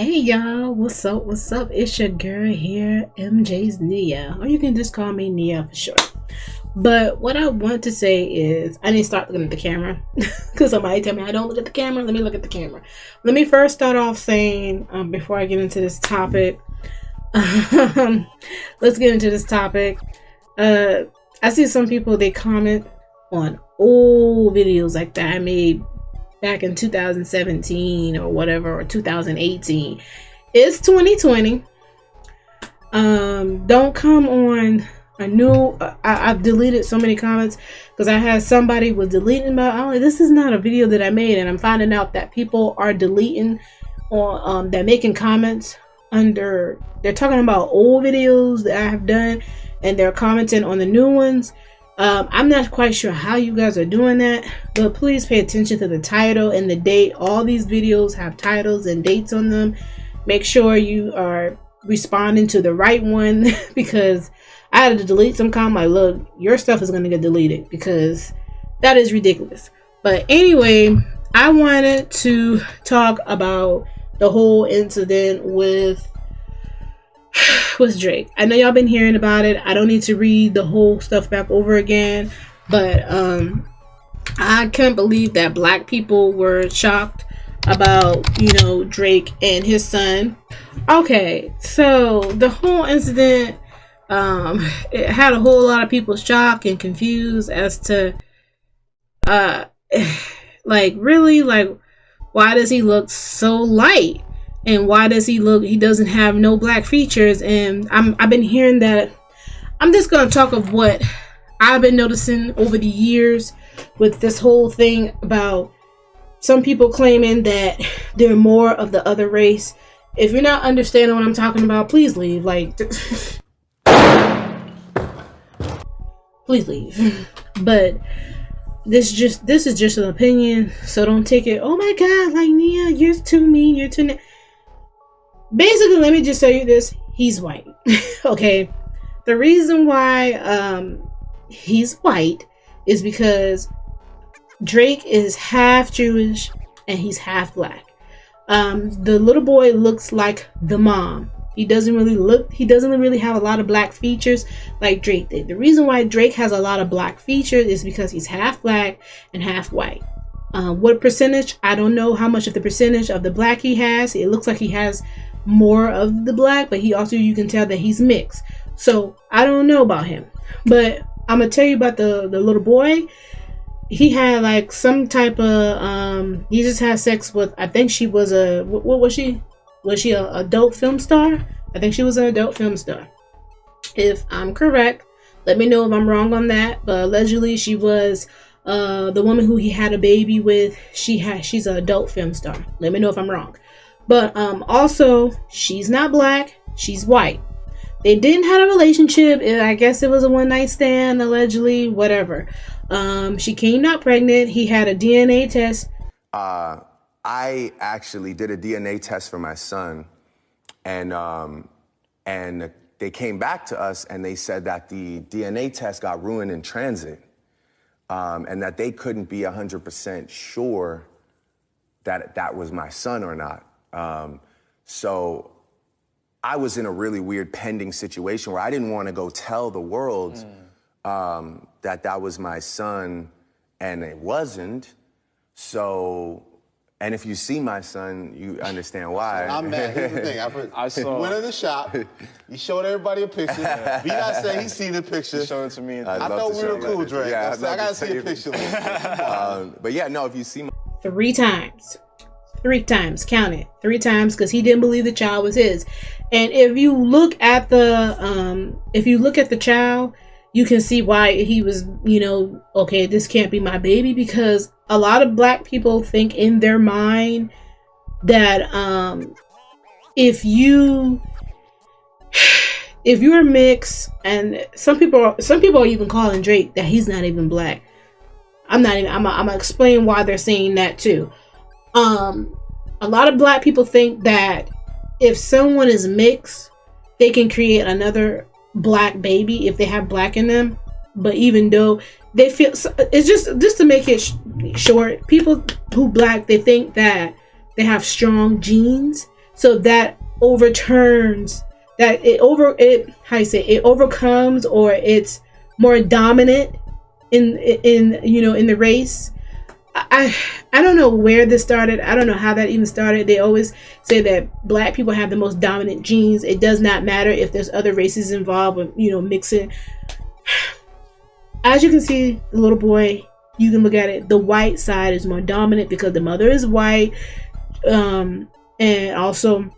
Hey y'all, what's up? What's up? It's your girl here, MJ's Nia, or you can just call me Nia for short. But what I want to say is, I need to start looking at the camera because somebody tell me I don't look at the camera. Let me look at the camera. Let me first start off saying, before I get into this topic, let's get into this topic. I see some people, they comment on old videos like that I made back in 2017 or whatever, or 2018. It's 2020. Don't come on a new I've deleted so many comments because I had somebody was deleting about, this is not a video that I made, and I'm finding out that people are deleting or they're making comments under, they're talking about old videos that I have done and they're commenting on the new ones. I'm not quite sure how you guys are doing that, but please pay attention to the title and the date. All these videos have titles and dates on them. Make sure you are responding to the right one because I had to delete some comment. Like, look, your stuff is going to get deleted because that is ridiculous. But anyway, I wanted to talk about the whole incident with Drake. I know y'all been hearing about it. I don't need to read the whole stuff back over again, but I can't believe that black people were shocked about, Drake and his son. Okay, so the whole incident, it had a whole lot of people shocked and confused as to really, why does he look so light? And why does he doesn't have no black features? And I've been hearing that. I'm just going to talk of what I've been noticing over the years with this whole thing about some people claiming that they're more of the other race. If you're not understanding what I'm talking about, please leave. Please leave. But this is just an opinion, so don't take it, oh my god, Nia, you're too mean, you're too basically, let me just tell you this. He's white. Okay. The reason why he's white is because Drake is half Jewish and he's half black. The little boy looks like the mom. He doesn't really have a lot of black features like Drake did. The reason why Drake has a lot of black features is because he's half black and half white. What percentage? I don't know how much of the percentage of the black he has. It looks like he has more of the black, but he also, you can tell that he's mixed. So I don't know about him, but I'm gonna tell you about the little boy. He had some type of he just had sex with, I think she was what was she a adult film star? I think she was an adult film star, if I'm correct. Let me know if I'm wrong on that, but allegedly she was the woman who he had a baby with. She's an adult film star. Let me know if I'm wrong. But also, she's not black, she's white. They didn't have a relationship. I guess it was a one-night stand, allegedly, whatever. She came out pregnant. He had a DNA test. I actually did a DNA test for my son, and they came back to us and they said that the DNA test got ruined in transit, and that they couldn't be 100% sure that that was my son or not. So I was in a really weird pending situation where I didn't want to go tell the world that was my son, and it wasn't. So, and if you see my son, you understand why. I'm mad. Here's the thing. I went in the shop. You showed everybody a picture. B not saying he seen the picture. You showed it to me. I thought we were cool, Drake. Yeah, I gotta see a picture. But yeah, no, if you see my... 3 times. 3 times, count it. 3 times, because he didn't believe the child was his. And if you look at the child, you can see why he was, okay, this can't be my baby, because a lot of black people think in their mind that if you're mixed, and some people are even calling Drake that he's not even black. I'm gonna explain why they're saying that too. A lot of black people think that if someone is mixed, they can create another black baby if they have black in them. But even though they feel, it's just to make it short, people who black, they think that they have strong genes So that overturns that it overcomes, or it's more dominant in the race. I don't know where this started. I don't know how that even started. They always say that black people have the most dominant genes. It does not matter if there's other races involved, or mixing. As you can see, the little boy, you can look at it, the white side is more dominant because the mother is white, and also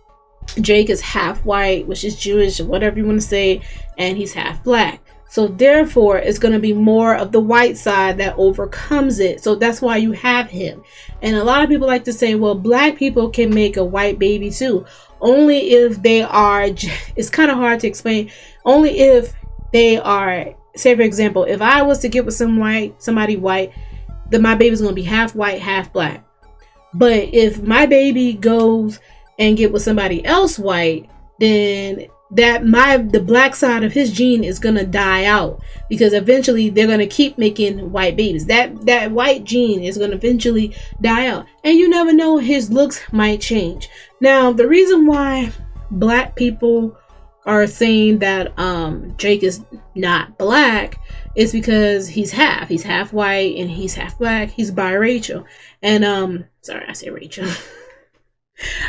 Jake is half white, which is Jewish, whatever you want to say, and he's half black. So therefore, it's going to be more of the white side that overcomes it. So that's why you have him. And a lot of people like to say, well, black people can make a white baby too. Only if they are, it's kind of hard to explain, only if they are, say for example, if I was to get with somebody white, then my baby's going to be half white, half black. But if my baby goes and get with somebody else white, then the black side of his gene is gonna die out, because eventually they're gonna keep making white babies. That white gene is gonna eventually die out, and you never know, his looks might change. Now, the reason why black people are saying that Drake is not black is because he's half white and he's half black. He's biracial, and sorry, I say Rachel.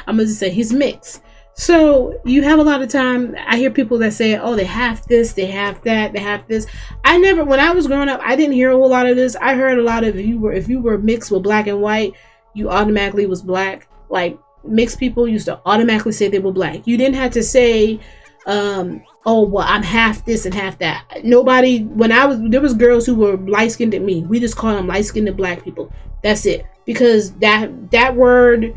I'm gonna just say he's mixed. So you have a lot of time. I hear people that say, oh, they have this, they have that, they have this. When I was growing up, I didn't hear a whole lot of this. I heard a lot of, if you were mixed with black and white, you automatically was black. Like, mixed people used to automatically say they were black. You didn't have to say, oh, well, I'm half this and half that. Nobody, there was girls who were light-skinned than me. We just call them light-skinned black people. That's it. Because that word,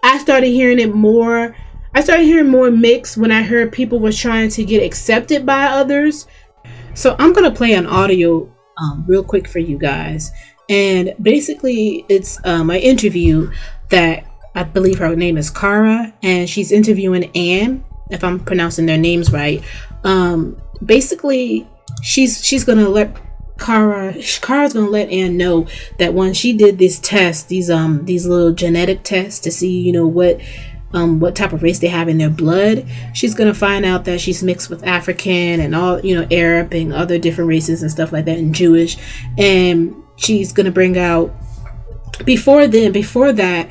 I started hearing it more. I started hearing more mixed when I heard people was trying to get accepted by others. So I'm going to play an audio real quick for you guys. And basically it's an interview that I believe her name is Cara, and she's interviewing Anne, if I'm pronouncing their names right. Basically she's going to let Cara's going to let Anne know that when she did this test, these little genetic tests to see, what type of race they have in their blood, she's going to find out that she's mixed with African and all, Arab and other different races and stuff like that, and Jewish. And she's going to bring out, before that,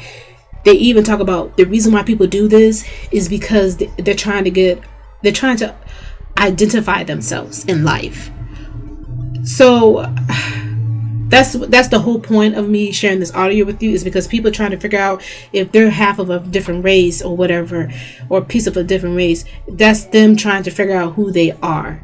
they even talk about the reason why people do this is because they're trying to identify themselves in life. So that's the whole point of me sharing this audio with you, is because people are trying to figure out if they're half of a different race or whatever, or a piece of a different race. That's them trying to figure out who they are.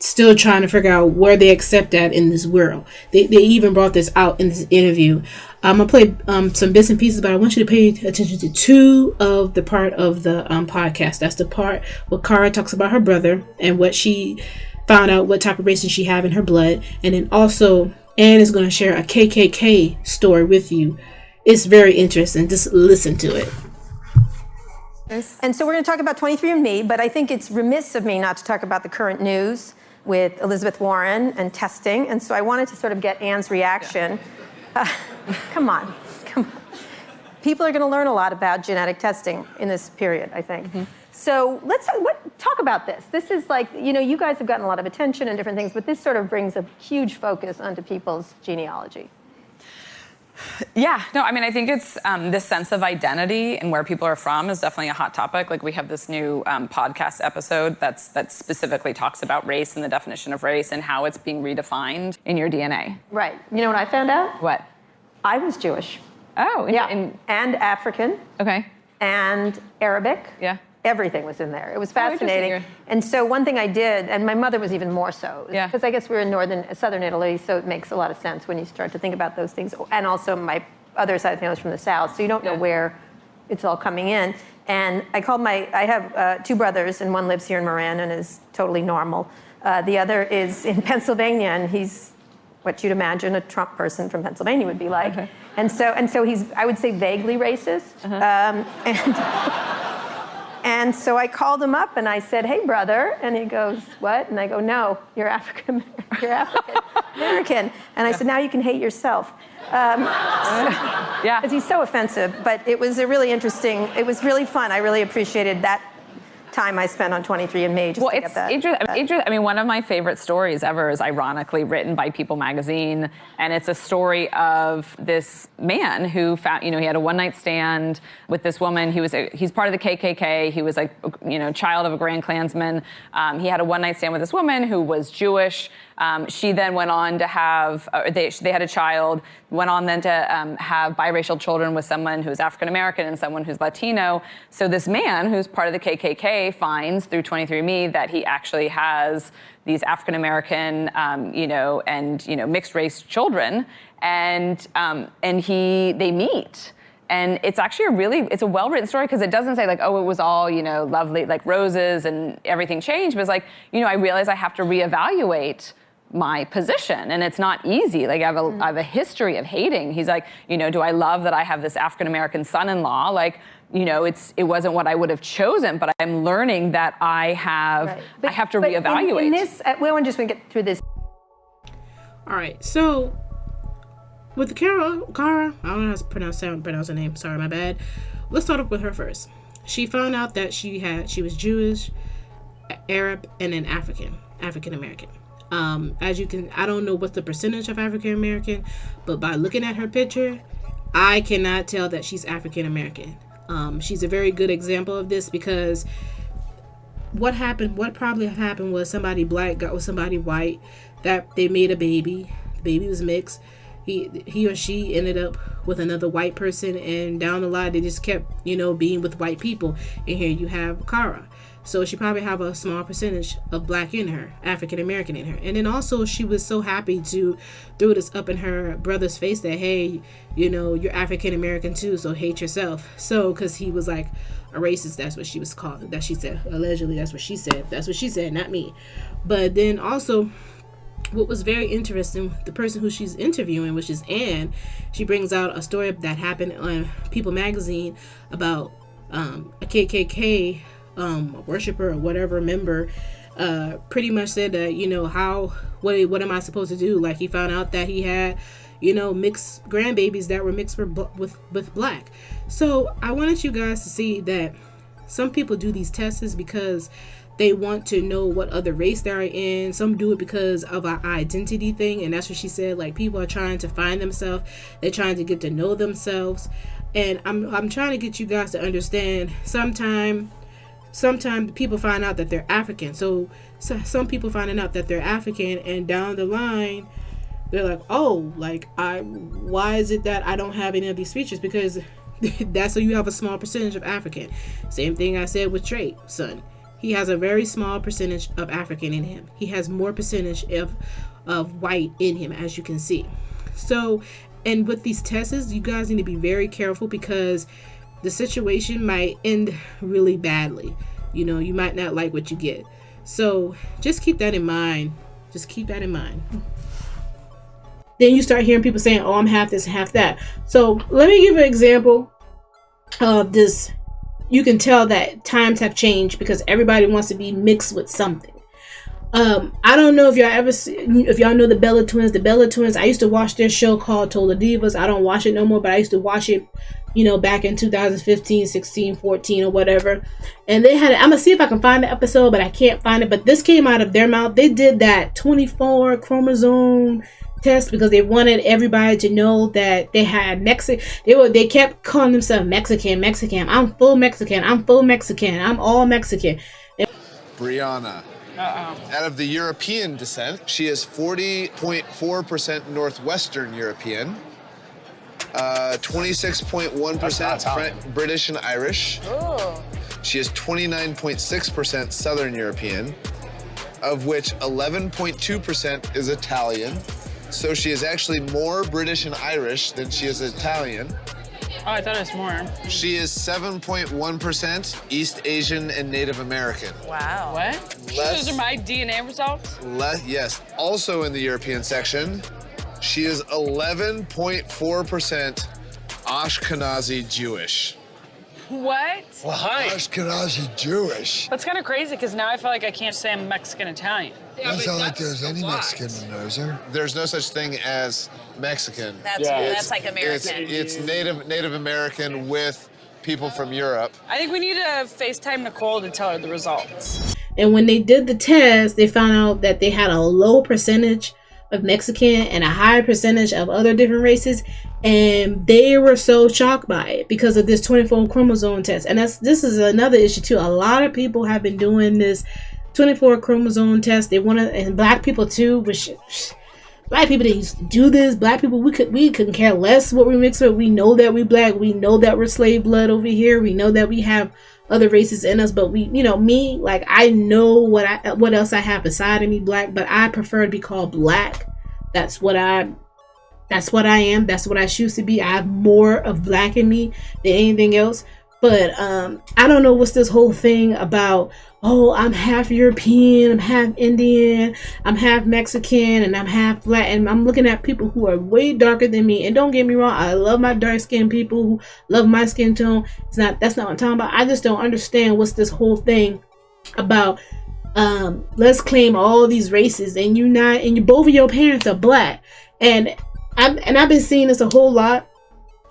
Still trying to figure out where they accept at in this world. They even brought this out in this interview. I'm going to play some bits and pieces, but I want you to pay attention to two of the part of the podcast. That's the part where Cara talks about her brother and what she found out, what type of races she have in her blood. And then also Anne is going to share a KKK story with you. It's very interesting. Just listen to it. And so we're going to talk about 23andMe, but I think it's remiss of me not to talk about the current news with Elizabeth Warren and testing. And so I wanted to sort of get Anne's reaction. Come on. People are going to learn a lot about genetic testing in this period, I think. Mm-hmm. So let's talk about this. This is like, you guys have gotten a lot of attention and different things, but this sort of brings a huge focus onto people's genealogy. Yeah, no, I think it's this sense of identity and where people are from is definitely a hot topic. Like, we have this new podcast episode that specifically talks about race and the definition of race and how it's being redefined in your DNA. Right. You know what I found out? What? I was Jewish. Oh, yeah. And African. Okay. And Arabic. Yeah. Everything was in there. It was fascinating. And so one thing I did, and my mother was even more so, because I guess we're in southern Italy, so it makes a lot of sense when you start to think about those things. And also my other side of the family was from the South, so you don't know where it's all coming in. And I have two brothers, and one lives here in Marin and is totally normal. The other is in Pennsylvania, and he's what you'd imagine a Trump person from Pennsylvania would be like. Okay. And so he's, I would say, vaguely racist. Uh-huh. And so I called him up and I said, hey, brother. And he goes, what? And I go, no, you're African American. And I said, now you can hate yourself. Yeah. Because he's so offensive. But it was a really interesting, it was really fun. I really appreciated that time I spent on 23andMe just to get that. I mean, one of my favorite stories ever is ironically written by People magazine, and it's a story of this man who found, he had a one-night stand with this woman. He's part of the KKK. He was like, child of a Grand Klansman. He had a one-night stand with this woman who was Jewish. She then went on to have, they had a child, went on then to have biracial children with someone who's African American and someone who's Latino. So this man, who's part of the KKK, finds through 23andMe that he actually has these African American, mixed race children, and they meet. And it's actually it's a well-written story because it doesn't say like, oh, it was all, lovely, like roses and everything changed. But it's like, I realize I have to reevaluate my position, and it's not easy. Like I have a history of hating. He's like, do I love that I have this African American son-in-law? Like, it wasn't what I would have chosen, but I'm learning that I have to reevaluate. In this, we want to get through this. All right, so with Cara, I don't know how to pronounce her name. Sorry, my bad. Let's start off with her first. She found out that she was Jewish, Arab, and then African American. I don't know what's the percentage of African American, but by looking at her picture, I cannot tell that she's African American. She's a very good example of this because what probably happened was somebody black got with somebody white, that they made a baby. The baby was mixed. He or she ended up with another white person, and down the line they just kept, being with white people. And here you have Cara. So she probably have a small percentage of black in her, African American in her. And then also she was so happy to throw this up in her brother's face that, hey, you're African American too, so hate yourself. So, because he was like a racist, that's what she was called, that she said. Allegedly, that's what she said, not me. But then also, what was very interesting, the person who she's interviewing, which is Anne, she brings out a story that happened on People magazine about a KKK worshiper or whatever member pretty much said that, what am I supposed to do? Like, he found out that he had, mixed grandbabies that were mixed with black. So I wanted you guys to see that some people do these tests because they want to know what other race they're in. Some do it because of an identity thing, and that's what she said. Like, people are trying to find themselves. They're trying to get to know themselves. And I'm trying to get you guys to understand. Sometimes people find out that they're African. So some people finding out that they're African, and down the line, they're like, oh, like, why is it that I don't have any of these features? Because that's so you have a small percentage of African. Same thing I said with Trey, son. He has a very small percentage of African in him. He has more percentage of white in him, as you can see. So, and with these tests, you guys need to be very careful because the situation might end really badly. You might not like what you get. So just keep that in mind. Then you start hearing people saying, oh, I'm half this, half that. So let me give an example of this. You can tell that times have changed because everybody wants to be mixed with something. I don't know if y'all know the Bella Twins. The Bella Twins, I used to watch their show called Total Divas. I don't watch it no more, but I used to watch it, back in 2015, 16, 14 or whatever. And they had, I'm gonna see if I can find the episode, but I can't find it. But this came out of their mouth. They did that 24 chromosome test because they wanted everybody to know that they had Mexican. They kept calling themselves Mexican. I'm full Mexican. I'm all Mexican. Brianna. Out of the European descent, she is 40.4% Northwestern European, 26.1% British and Irish. Ooh. She is 29.6% Southern European, of which 11.2% is Italian. So she is actually more British and Irish than she is Italian. Oh, I thought it was more. She is 7.1% East Asian and Native American. Wow. What? Those are my DNA results? Yes. Also in the European section, she is 11.4% Ashkenazi Jewish. What? Well, hi. Ashkenazi Jewish. That's kind of crazy because now I feel like I can't say I'm Mexican Italian. Doesn't sound like there's any Mexican in there, is there? There's no such thing as Mexican. That's like American. It's Native American with people from Europe. I think we need to FaceTime Nicole to tell her the results. And when they did the test, they found out that they had a low percentage of Mexican and a high percentage of other different races, and they were so shocked by it because of this 24 chromosome test. And this is another issue too. A lot of people have been doing this 24 chromosome test. They want to, and black people too, which black people that used to do this. Black people, we couldn't care less what we mix with. We know that we black. We know that we're slave blood over here. We know that we have other races in us, but we, me, like, I know what else I have beside of me black, but I prefer to be called black. That's what I am. That's what I choose to be. I have more of black in me than anything else. But I don't know what's this whole thing about, oh, I'm half European, I'm half Indian, I'm half Mexican, and I'm half black. And I'm looking at people who are way darker than me. And don't get me wrong, I love my dark skinned people who love my skin tone. That's not what I'm talking about. I just don't understand what's this whole thing about, let's claim all these races and both of your parents are black. And I've been seeing this a whole lot.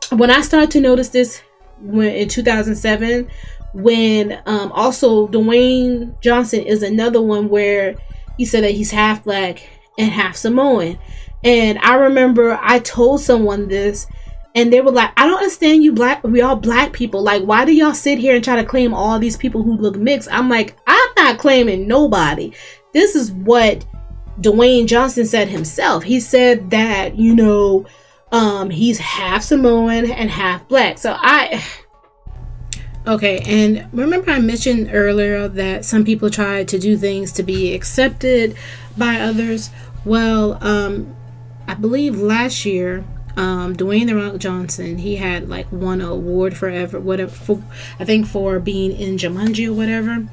When I started to notice this in 2007, when also Dwayne Johnson is another one where he said that he's half black and half Samoan. And I remember I told someone this, and they were like, I don't understand you we all black people. Like, why do y'all sit here and try to claim all these people who look mixed? I'm like, I'm not claiming nobody. This is what Dwayne Johnson said himself. He said that, he's half Samoan and half black. So okay, and remember I mentioned earlier that some people try to do things to be accepted by others. Well, I believe last year, Dwayne The Rock Johnson, he had won an award for being in Jumanji or whatever,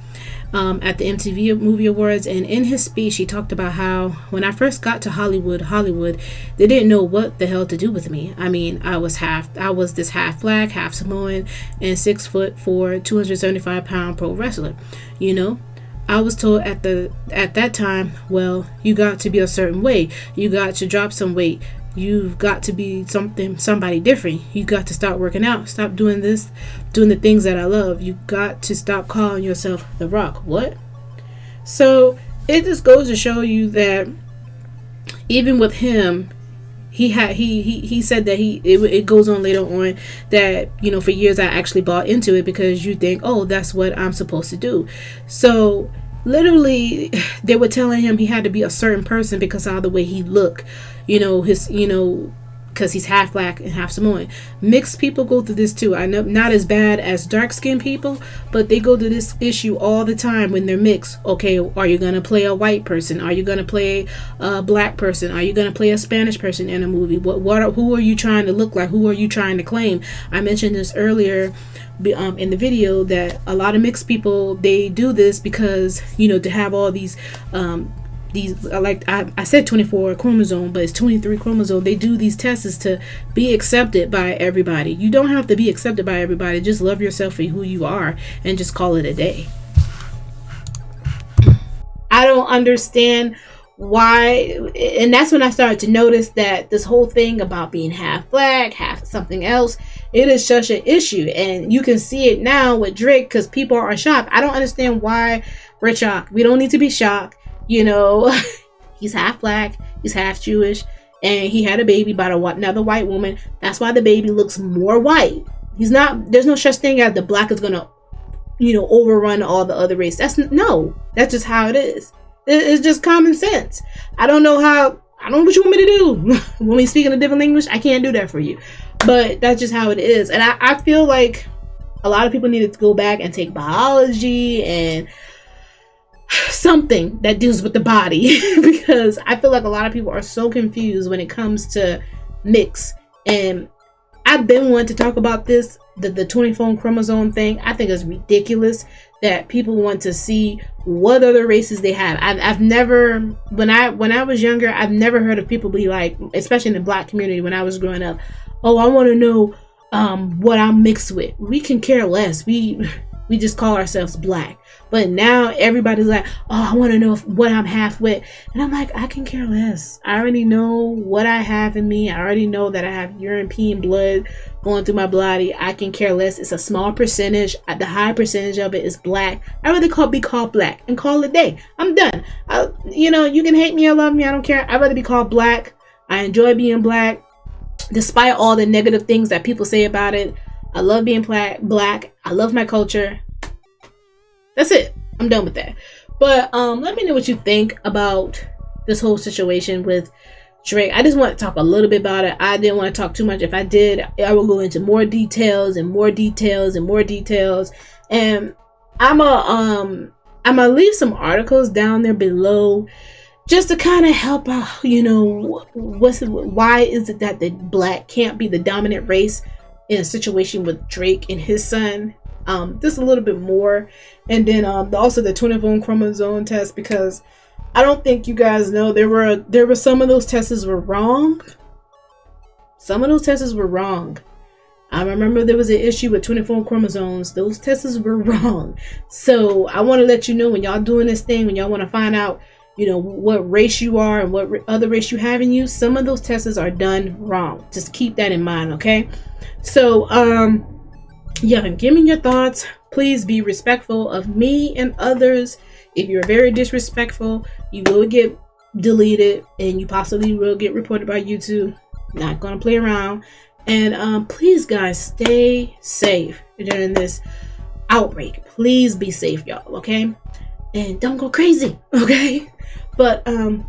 at the MTV Movie Awards. And in his speech, he talked about how when I first got to Hollywood, they didn't know what the hell to do with me. I mean, I was this half black, half Samoan, and 6'4", 275-pound pro wrestler. I was told at that time, well, you got to be a certain way. You got to drop some weight. You've got to be somebody different. You got to start working out. Stop doing the things that I love. You got to stop calling yourself The Rock. What? So it just goes to show you that even with him, he said that it goes on later on that, for years I actually bought into it because you think, oh, that's what I'm supposed to do. So literally they were telling him he had to be a certain person because of the way he looked, because he's half black and half Samoan. Mixed people go through this too. I know not as bad as dark skinned people, but they go through this issue all the time when they're mixed. Okay, are you gonna play a white person? Are you gonna play a black person? Are you gonna play a Spanish person in a movie? Who are you trying to look like? Who are you trying to claim? I mentioned this earlier in the video that a lot of mixed people, they do this because to have all these like I said 24 chromosome, but it's 23 chromosome. They do these tests to be accepted by everybody. You don't have to be accepted by everybody. Just love yourself for who you are and just call it a day. I don't understand why, and that's when I started to notice that this whole thing about being half black, half something else, it is such an issue. And you can see it now with Drake because people are shocked. I don't understand why we're shocked. We don't need to be shocked. He's half black, he's half Jewish, and he had a baby by another white woman. That's why the baby looks more white. There's no such thing as the black is gonna, overrun all the other race. That's just how it is. It's just common sense. I don't know what you want me to do. Want me to speak in a different language? I can't do that for you. But that's just how it is. And I feel like a lot of people need to go back and take biology and something that deals with the body because I feel like a lot of people are so confused when it comes to mix. And I've been wanting to talk about this, the 24 chromosome thing. I think it's ridiculous that people want to see what other races they have. I've never, when I was younger, I've never heard of people be like, especially in the black community when I was growing up, oh, I want to know what I'm mixed with. We can care less. We just call ourselves black. But now everybody's like, oh, I want to know what I'm half with. And I'm like, I can care less. I already know what I have in me. I already know that I have European blood going through my body. I can care less. It's a small percentage. The high percentage of it is black. I'd rather be called black and call it a day. I'm done. You can hate me or love me. I don't care. I'd rather be called black. I enjoy being black. Despite all the negative things that people say about it, I love being black. I love my culture. That's it. I'm done with that. But let me know what you think about this whole situation with Drake. I just want to talk a little bit about it. I didn't want to talk too much. If I did, I will go into more details and more details and more details. And I'm gonna leave some articles down there below just to kind of help out. Why is it that the black can't be the dominant race in a situation with Drake and his son? Just a little bit more, and then also the 24 chromosome test, because I don't think you guys know there were some of those tests were wrong. Some of those tests were wrong. I remember there was an issue with 24 chromosomes. Those tests were wrong. So I want to let you know, when y'all doing this thing, when y'all want to find out, what race you are and what other race you have in you, some of those tests are done wrong. Just keep that in mind, okay? So yeah, give me your thoughts. Please be respectful of me and others. If you're very disrespectful, you will get deleted and you possibly will get reported by YouTube. Not gonna play around. And please, guys, stay safe during this outbreak. Please be safe, y'all, okay? And don't go crazy, okay? But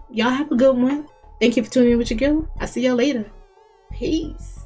y'all have a good one. Thank you for tuning in with your girl. I'll see y'all later. Peace.